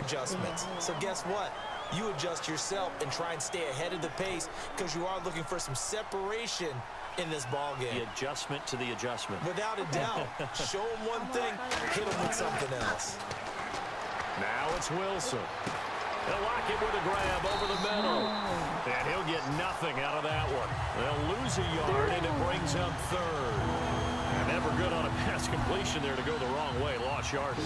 adjustments. So guess what? You adjust yourself and try and stay ahead of the pace because you are looking for some separation in this ball game. The adjustment to the adjustment. Without a doubt. Show them one thing, hit them with something else. Now it's Wilson. They'll lock it with a grab over the middle. And he'll get nothing out of that one. They'll lose a yard, and it brings up third. And never good on a pass completion there to go the wrong way. Lost yardage.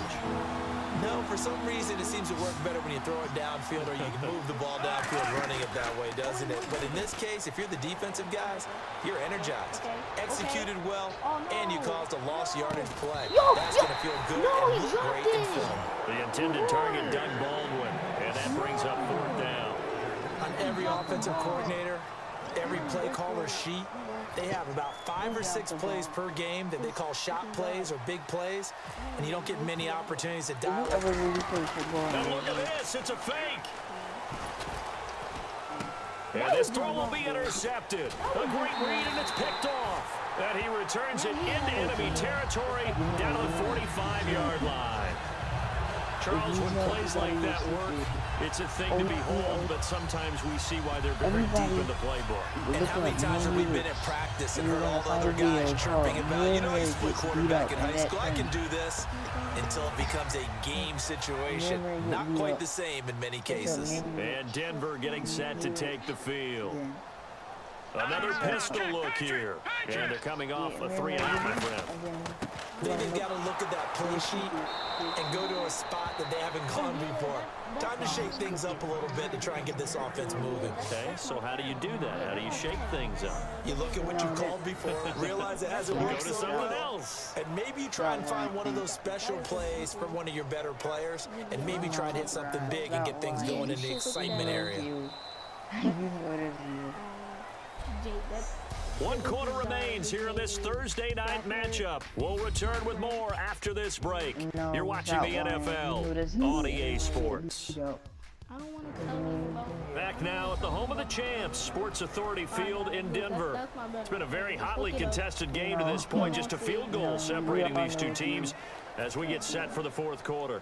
No, for some reason it seems to work better when you throw it downfield or you can move the ball downfield running it that way, doesn't it? But in this case, if you're the defensive guys, you're energized, executed well, and you caused a lost yardage play. That's going to feel good and look great in film. The intended target, Doug Baldwin, and that brings up fourth down. On every offensive coordinator, every play caller sheet, they have about 5 or 6 plays per game that they call shot plays or big plays, and you don't get many opportunities to dial it. Now look at this, it's a fake. And this throw will be intercepted. A great read, and it's picked off. And he returns it into enemy territory down to the 45-yard line. Charles, when plays like that work, it's a thing to behold, but sometimes we see why they're very deep in the playbook. And how many times have we been at practice and heard all the other guys chirping about, you know, I used to play quarterback in high school, I can do this, until it becomes a game situation. Not quite the same in many cases. And Denver getting set to take the field. Another pistol look here. And they're coming off a 3-and-out, my friend. They've got to look at that play sheet and go to a spot that they haven't gone before. Time to shake things up a little bit to try and get this offense moving. Okay, so how do you do that? How do you shake things up? You look at what you called before, realize it hasn't worked so well, and maybe you try and find one of those special plays from one of your better players, and maybe try and hit something big and get things going in the excitement area. 1 quarter remains here in this Thursday night matchup. We'll return with more after this break. You're watching the NFL on EA Sports. Back now at the home of the champs, Sports Authority Field in Denver. It's been a very hotly contested game to this point, just a field goal separating these two teams as we get set for the fourth quarter.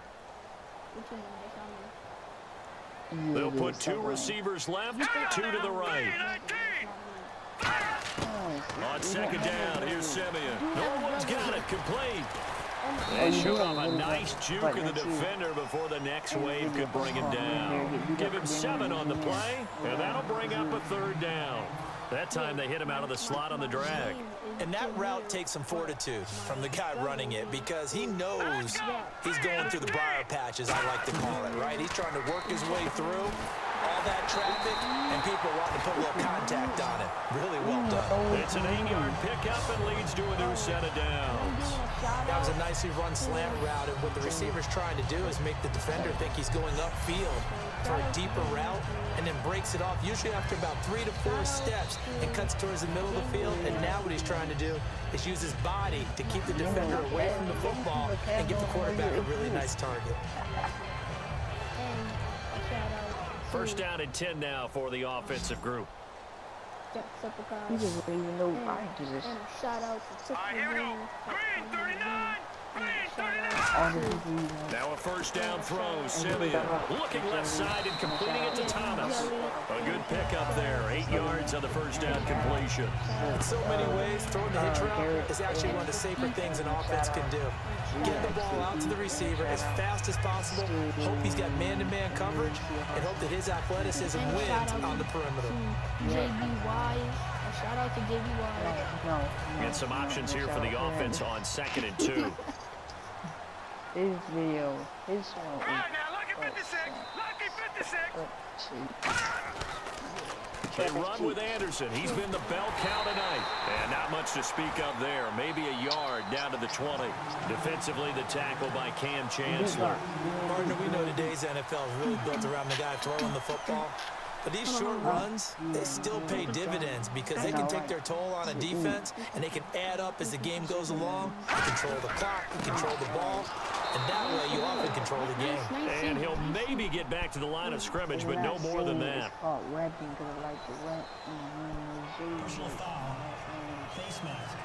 They'll put 2 receivers left, 2 to the right. On second down, here's Simeon. No one's got it. Complete. They showed off a nice juke in the defender before the next wave could bring him down. Give him 7 on the play, and that'll bring up a third down. That time they hit him out of the slot on the drag. And that route takes some fortitude from the guy running it because he knows he's going through the briar patches, I like to call it, right? He's trying to work his way through all that traffic, and people want to put a little contact on it. Really well done. It's an 8-yard pickup and leads to a new set of downs. That was a nicely run slant route, and what the receiver's trying to do is make the defender think he's going upfield for a deeper route, and then breaks it off, usually after about 3 to 4 steps, and cuts towards the middle of the field. And now what he's trying to do is use his body to keep the defender away from the football and give the quarterback a really nice target. First down and 10 now for the offensive group. He doesn't even know I do this. Here we go. Green 39. Green 39. Now a first down throw. Simeon looking left side and completing it to Thomas. A good pickup there. 8 yards on the first down completion. In so many ways, throwing the hitch route is actually one of the safer things an offense can do. Get the ball out to the receiver as fast as possible, hope he's got man-to-man coverage, and hope that his athleticism wins on the perimeter. Shout out to JBY. And some options here for the offense on 2nd and 2. His video, his song. All right, now, lucky 56. Lucky 56. They run with Anderson. He's been the bell cow tonight. And not much to speak of there. Maybe a yard down to the 20. Defensively, the tackle by Cam Chancellor. Partner, we know today's NFL is really built around the guy throwing the football. But these short runs, they still pay dividends because they can take their toll on a defense, and they can add up as the game goes along. You control the clock, you control the ball, and that way you often control the game. And he'll maybe get back to the line of scrimmage, but no more than that. Personal foul, face mask.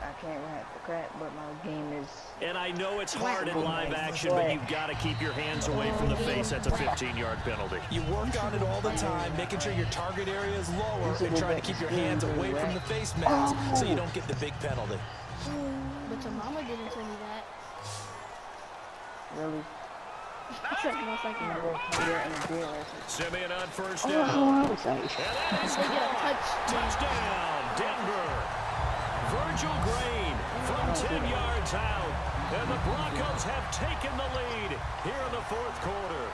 I can't rap the crap, but my game is... And I know it's hard in live action, but you've got to keep your hands away from the face. That's a 15-yard penalty. You work on it all the time, making sure your target area is lower and trying to keep your hands away from the face mask so you don't get the big penalty. But your mama didn't tell me that. Really? Simeon on first Oh, down. I was like... And that is caught. Touchdown, Denver. Virgil Green from 10 yards out. And the Broncos have taken the lead here in the fourth quarter.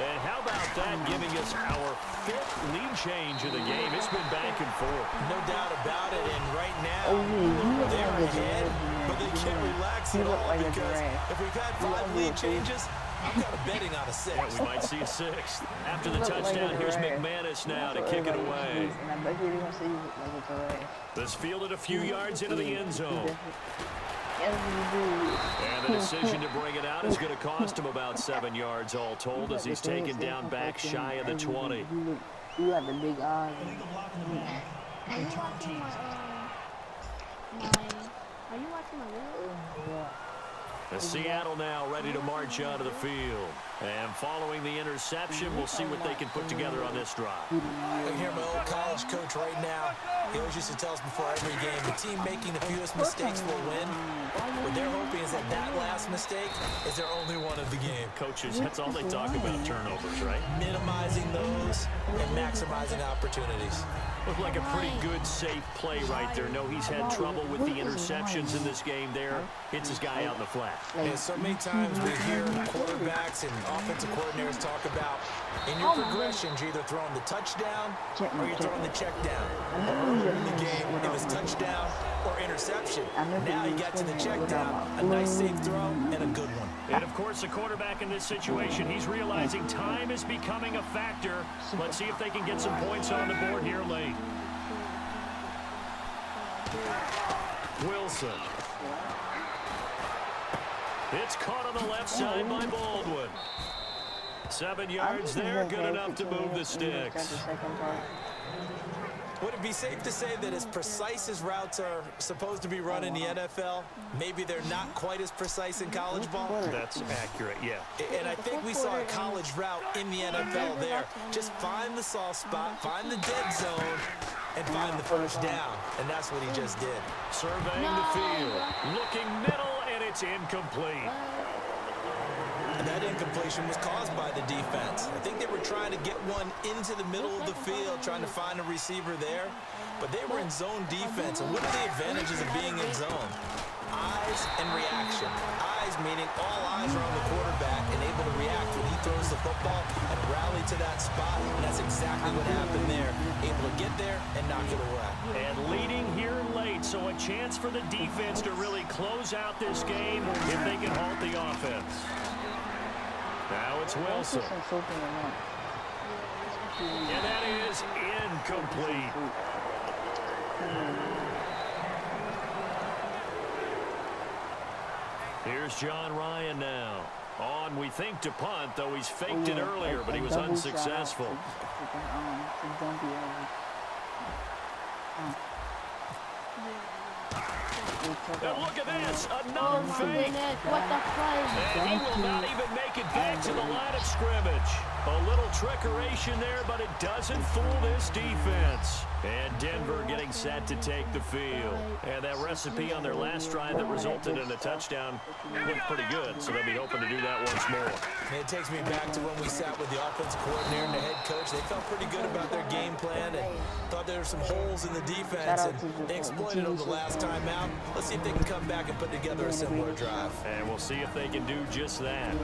And how about that giving us our 5th lead change of the game? It's been back and forth. No doubt about it, and right now, they're ahead, but they can't relax at all because if we've had 5 lead changes, I'm kind of betting on a 6. Yeah, we might see a 6th. After the touchdown, here's McManus now to kick it away. This fielded a few yards into the end zone. And the decision to bring it out is going to cost him about 7 yards all told as he's taken down back shy of the 20. You have the big eyes. Are you watching my video? And Seattle now ready to march onto the field. And following the interception, we'll see what they can put together on this drive. I hear my old college coach right now. He always used to tell us before every game, the team making the fewest mistakes will win. What they're hoping is that that last mistake is their only one of the game. Coaches, that's all they talk about, turnovers, right? Minimizing those and maximizing opportunities. Looked like a pretty good, safe play right there. No, he's had trouble with the interceptions in this game there. Hits his guy out in the flat. And so many times we hear quarterbacks and offensive coordinators talk about in your progressions, you're either throwing the touchdown or you're throwing the check down. Earlier in the game, it was touchdown or interception. Now you got to the check down, a nice safe throw, and a good one. And, of course, the quarterback in this situation, he's realizing time is becoming a factor. Let's see if they can get some points on the board here late. Wilson. It's caught on the left side by Baldwin. 7 yards there, good enough to move the sticks. Would it be safe to say that as precise as routes are supposed to be run in the NFL, maybe they're not quite as precise in college ball? That's accurate, yeah. And I think we saw a college route in the NFL there. Just find the soft spot, find the dead zone, and find the first down. And that's what he just did. Surveying the field, looking middle, and it's incomplete. And that incompletion was caused by the defense. I think they were trying to get one into the middle of the field, trying to find a receiver there. But they were in zone defense. And what are the advantages of being in zone? Eyes and reaction. Eyes meaning all eyes are on the quarterback and able to react when he throws the football and rally to that spot. And that's exactly what happened there. Able to get there and knock it away. And leading here late, so a chance for the defense to really close out this game if they can halt the offense. Now it's Wilson. And that is incomplete. Here's John Ryan now. On, we think, to punt, though he's faked it earlier, but he was unsuccessful. And look at this, another fake. What the fuck? And he will not even make it back to the line of scrimmage. A little trickeration there, but it doesn't fool this defense. And Denver getting set to take the field. And that recipe on their last drive that resulted in a touchdown looked pretty good, so they'll be hoping to do that once more. And it takes me back to when we sat with the offensive coordinator and the head coach. They felt pretty good about their game plan and thought there were some holes in the defense, and they exploited them the last time out. Let's see if they can come back and put together a similar drive. And we'll see if they can do just that.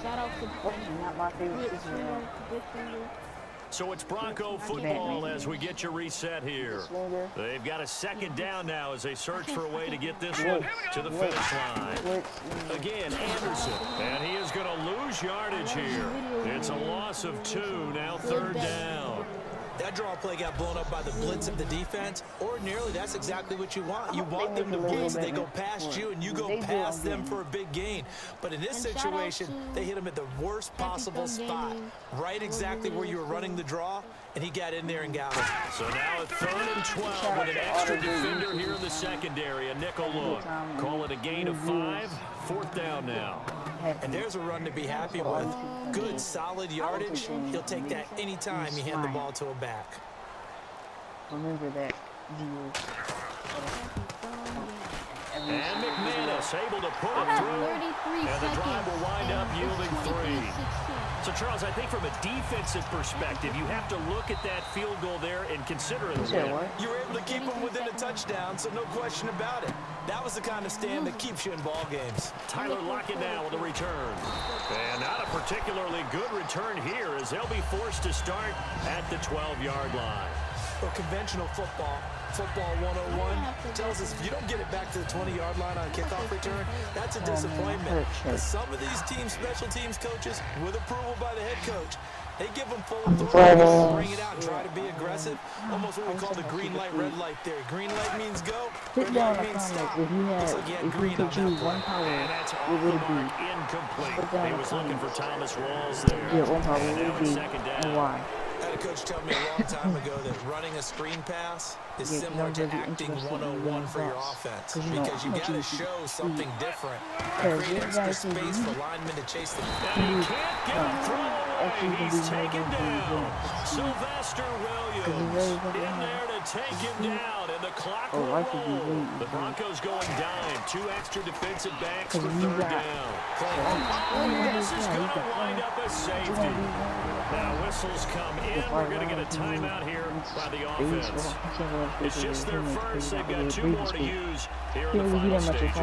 Shout out to not my favorite sister. So it's Bronco football as we get you reset here. They've got a second down now as they search for a way to get this one to the finish line. Again, Anderson. And he is going to lose yardage here. It's a loss of 2, now third down. That draw play got blown up by the blitz of the defense. Ordinarily, that's exactly what you want. You want them to blitz. They go past you, and you go past them for a big gain. But in this situation, they hit him at the worst possible spot, right exactly where you were running the draw, and he got in there and got him. So now a 3rd and 12 with an extra defender here in the secondary. A nickel look. Call it a gain of 5. 4th down now. And there's a run to be happy with. Good, solid yardage. He'll take that anytime you hand the ball to a back. Remember that view. And McManus able to put it through. And the drive will wind up yielding 3. So, Charles, I think from a defensive perspective, you have to look at that field goal there and consider it a win. You were able to keep him within a touchdown, so no question about it. That was the kind of stand that keeps you in ball games. Tyler Lockett now with the return. And not a particularly good return here as they'll be forced to start at the 12-yard line. Well, conventional football 101 tells us if you don't get it back to the 20-yard line on a kickoff return, that's a disappointment. But some of these special teams coaches, with approval by the head coach, they give them full authority to bring it out and try to be aggressive. Almost what we call the green light, red light theory. Green light means go, red light means stop. Looks like he had green on that play. And that's off the mark, incomplete. He was looking for Thomas Rawls there. And now it's 2nd down. I had a coach tell me a long time ago that running a screen pass is similar to acting 101 for your offense, because you got to show something different and create extra space for linemen to chase the ball. And he can't get him thrown away. He's taken down. Sylvester Williams in there to take him down, and the clock will roll. The Broncos going dime. 2 extra defensive backs for 3rd down. This is going to wind up a safety. Now whistles come in. We're going to get a timeout here by the offense. It's just their first. They've got 2 more to use here in the final stages.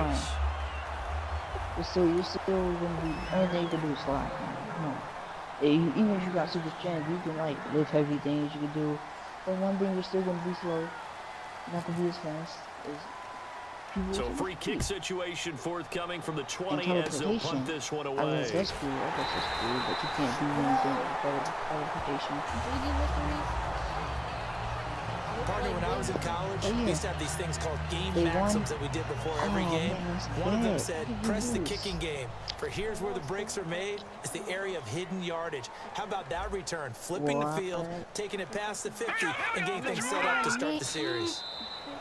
You're still going to be, anything you can do is slide. No. Even if you got super strength, you can like lift heavy things you can do. But one thing, you're still going to be slow. You're not going to be as fast. So free kick situation forthcoming from the 20 as they'll punt this one away. I mean, that's cool. I guess that's cool, but you can't do anything with teleportation. Partner, when I was in college, we used to have these things called game maxims that we did before every game. One of them said, press the kicking game. For here's where the breaks are made. It's the area of hidden yardage. How about that return? Flipping the field, taking it past the 50, and getting things set up to start the series.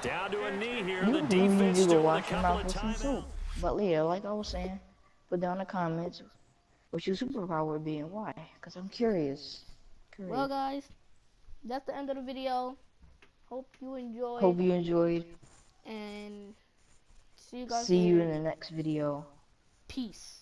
Down to a knee here. The defense still with a couple of timeouts. But yeah, like I was saying, put down in the comments what your superpower would be and why. Because I'm curious. Well, guys, that's the end of the video. Hope you enjoyed. And see you guys See you in the next video. Peace.